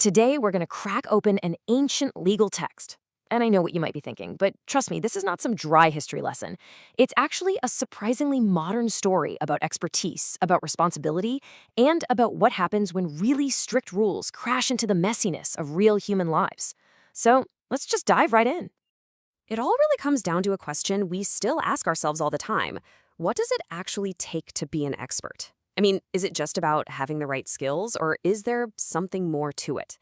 Today, we're going to crack open an ancient legal text. And I know what you might be thinking, but trust me, this is not some dry history lesson. It's actually a surprisingly modern story about expertise, about responsibility, and about what happens when really strict rules crash into the messiness of real human lives. So let's just dive right in. It all really comes down to a question we still ask ourselves all the time. What does it actually take to be an expert? I mean, is it just about having the right skills, or is there something more to it?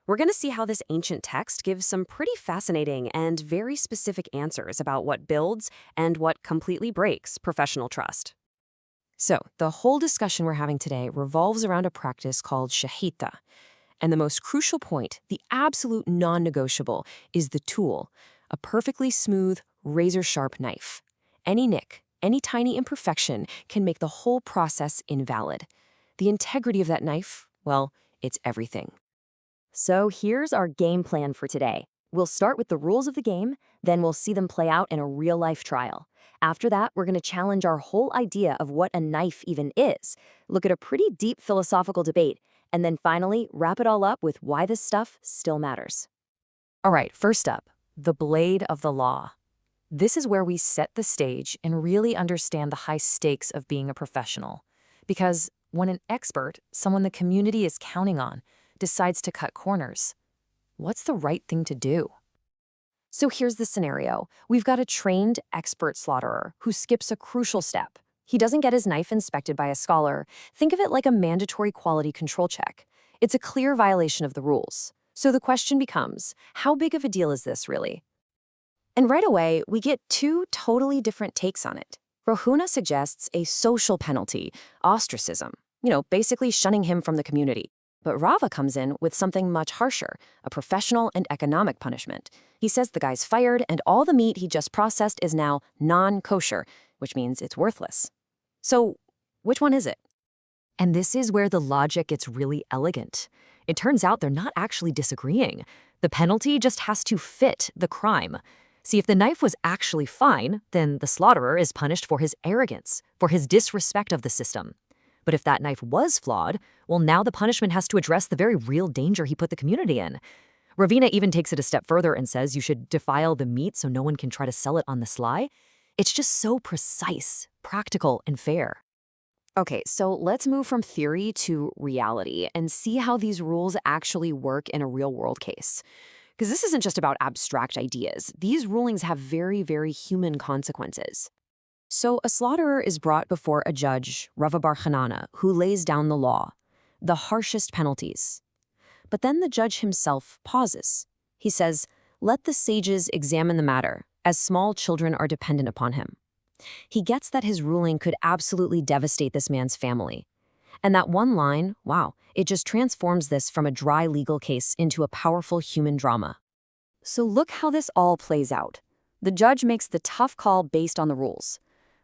We're going to see how this ancient text gives some pretty fascinating and very specific answers about what builds and what completely breaks professional trust. So, the whole discussion we're having today revolves around a practice called shechita. And the most crucial point, the absolute non-negotiable, is the tool, a perfectly smooth, razor-sharp knife. Any nick, any tiny imperfection can make the whole process invalid. The integrity of that knife, well, it's everything. So here's our game plan for today. We'll start with the rules of the game, then we'll see them play out in a real-life trial. After that, we're going to challenge our whole idea of what a knife even is, look at a pretty deep philosophical debate, and then finally wrap it all up with why this stuff still matters. All right, first up, the blade of the law. This is where we set the stage and really understand the high stakes of being a professional. Because when an expert, someone the community is counting on, decides to cut corners, what's the right thing to do? So here's the scenario. We've got a trained expert slaughterer who skips a crucial step. He doesn't get his knife inspected by a scholar. Think of it like a mandatory quality control check. It's a clear violation of the rules. So the question becomes, how big of a deal is this really? And right away, we get two totally different takes on it. Rohuna suggests a social penalty, ostracism, basically shunning him from the community. But Rava comes in with something much harsher, a professional and economic punishment. He says the guy's fired and all the meat he just processed is now non-kosher, which means it's worthless. So which one is it? And this is where the logic gets really elegant. It turns out they're not actually disagreeing. The penalty just has to fit the crime. See, if the knife was actually fine, then the slaughterer is punished for his arrogance, for his disrespect of the system. But if that knife was flawed, well, now the punishment has to address the very real danger he put the community in. Ravina even takes it a step further and says you should defile the meat so no one can try to sell it on the sly. It's just so precise, practical, and fair. Okay, so let's move from theory to reality and see how these rules actually work in a real-world case. Because this isn't just about abstract ideas. These rulings have very, very human consequences. So a slaughterer is brought before a judge, Rav Bar Hanana, who lays down the law, the harshest penalties. But then the judge himself pauses. He says, "Let the sages examine the matter, as small children are dependent upon him." He gets that his ruling could absolutely devastate this man's family. And that one line, wow, it just transforms this from a dry legal case into a powerful human drama. So look how this all plays out. The judge makes the tough call based on the rules.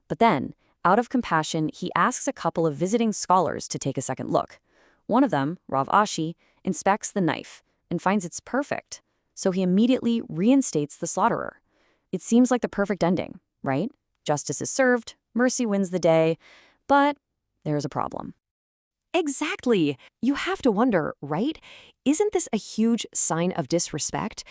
But then, out of compassion, he asks a couple of visiting scholars to take a second look. One of them, Rav Ashi, inspects the knife and finds it's perfect. So he immediately reinstates the slaughterer. It seems like the perfect ending, right? Justice is served, mercy wins the day, but there's a problem. Exactly. You have to wonder, right? Isn't this a huge sign of disrespect?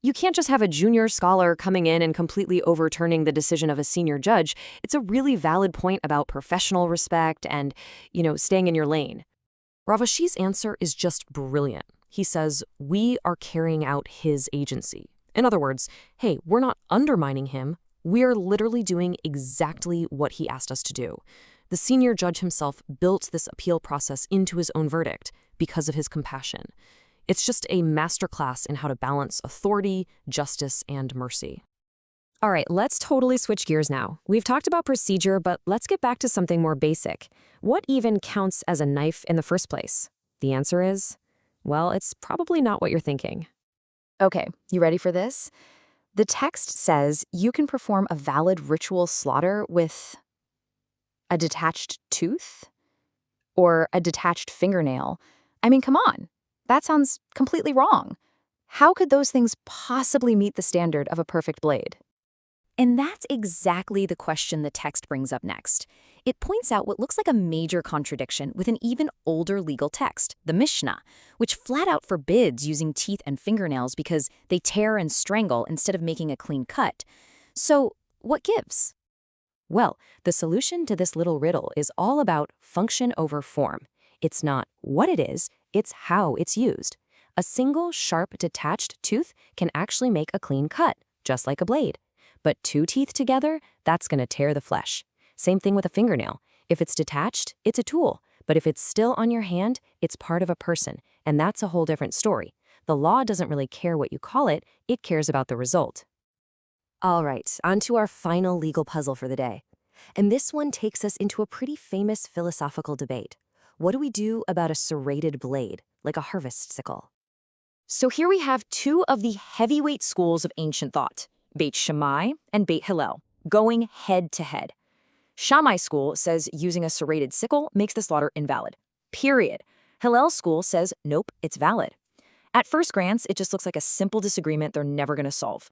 You can't just have a junior scholar coming in and completely overturning the decision of a senior judge. It's a really valid point about professional respect and, staying in your lane. Rav Ashi's answer is just brilliant. He says, we are carrying out his agency. In other words, hey, we're not undermining him. We're literally doing exactly what he asked us to do. The senior judge himself built this appeal process into his own verdict because of his compassion. It's just a masterclass in how to balance authority, justice, and mercy. All right, let's totally switch gears now. We've talked about procedure, but let's get back to something more basic. What even counts as a knife in the first place? The answer is, well, it's probably not what you're thinking. Okay, you ready for this? The text says you can perform a valid ritual slaughter with a detached tooth or a detached fingernail. I mean, come on. That sounds completely wrong. How could those things possibly meet the standard of a perfect blade? And that's exactly the question the text brings up next. It points out what looks like a major contradiction with an even older legal text, the Mishnah, which flat out forbids using teeth and fingernails because they tear and strangle instead of making a clean cut. So, what gives? Well, the solution to this little riddle is all about function over form. It's not what it is, it's how it's used. A single, sharp, detached tooth can actually make a clean cut, just like a blade. But two teeth together, that's going to tear the flesh. Same thing with a fingernail. If it's detached, it's a tool. But if it's still on your hand, it's part of a person. And that's a whole different story. The law doesn't really care what you call it, it cares about the result. All right, on to our final legal puzzle for the day. And this one takes us into a pretty famous philosophical debate. What do we do about a serrated blade, like a harvest sickle? So here we have two of the heavyweight schools of ancient thought, Beit Shammai and Beit Hillel, going head to head. Shammai school says using a serrated sickle makes the slaughter invalid. Period. Hillel school says nope, it's valid. At first glance, it just looks like a simple disagreement they're never going to solve.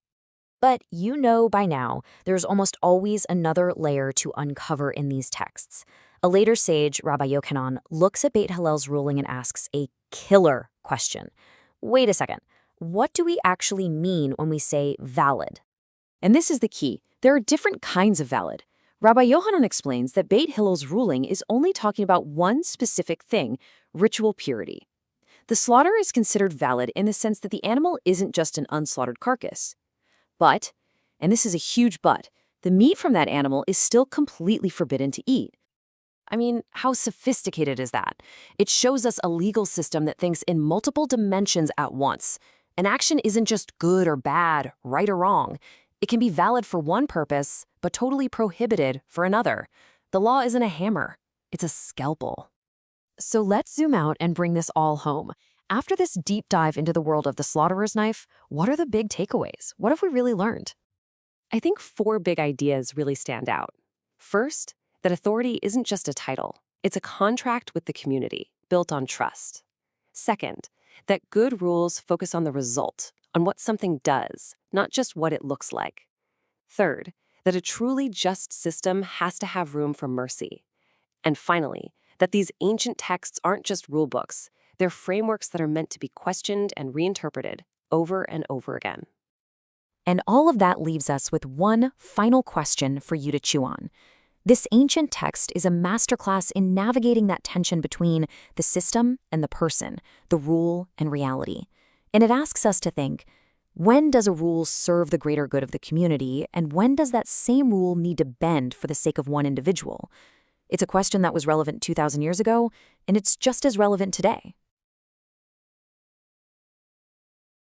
But you know by now, there's almost always another layer to uncover in these texts. A later sage, Rabbi Yochanan, looks at Beit Hillel's ruling and asks a killer question. Wait a second, what do we actually mean when we say valid? And this is the key. There are different kinds of valid. Rabbi Yochanan explains that Beit Hillel's ruling is only talking about one specific thing, ritual purity. The slaughter is considered valid in the sense that the animal isn't just an unslaughtered carcass. But, and this is a huge but, the meat from that animal is still completely forbidden to eat. I mean, how sophisticated is that? It shows us a legal system that thinks in multiple dimensions at once. An action isn't just good or bad, right or wrong. It can be valid for one purpose, but totally prohibited for another. The law isn't a hammer, it's a scalpel. So let's zoom out and bring this all home. After this deep dive into the world of the slaughterer's knife, what are the big takeaways? What have we really learned? I think 4 big ideas really stand out. First, that authority isn't just a title. It's a contract with the community, built on trust. Second, that good rules focus on the result, on what something does, not just what it looks like. Third, that a truly just system has to have room for mercy. And finally, that these ancient texts aren't just rule books. They're frameworks that are meant to be questioned and reinterpreted over and over again. And all of that leaves us with one final question for you to chew on. This ancient text is a masterclass in navigating that tension between the system and the person, the rule and reality. And it asks us to think, when does a rule serve the greater good of the community, and when does that same rule need to bend for the sake of one individual? It's a question that was relevant 2,000 years ago, and it's just as relevant today.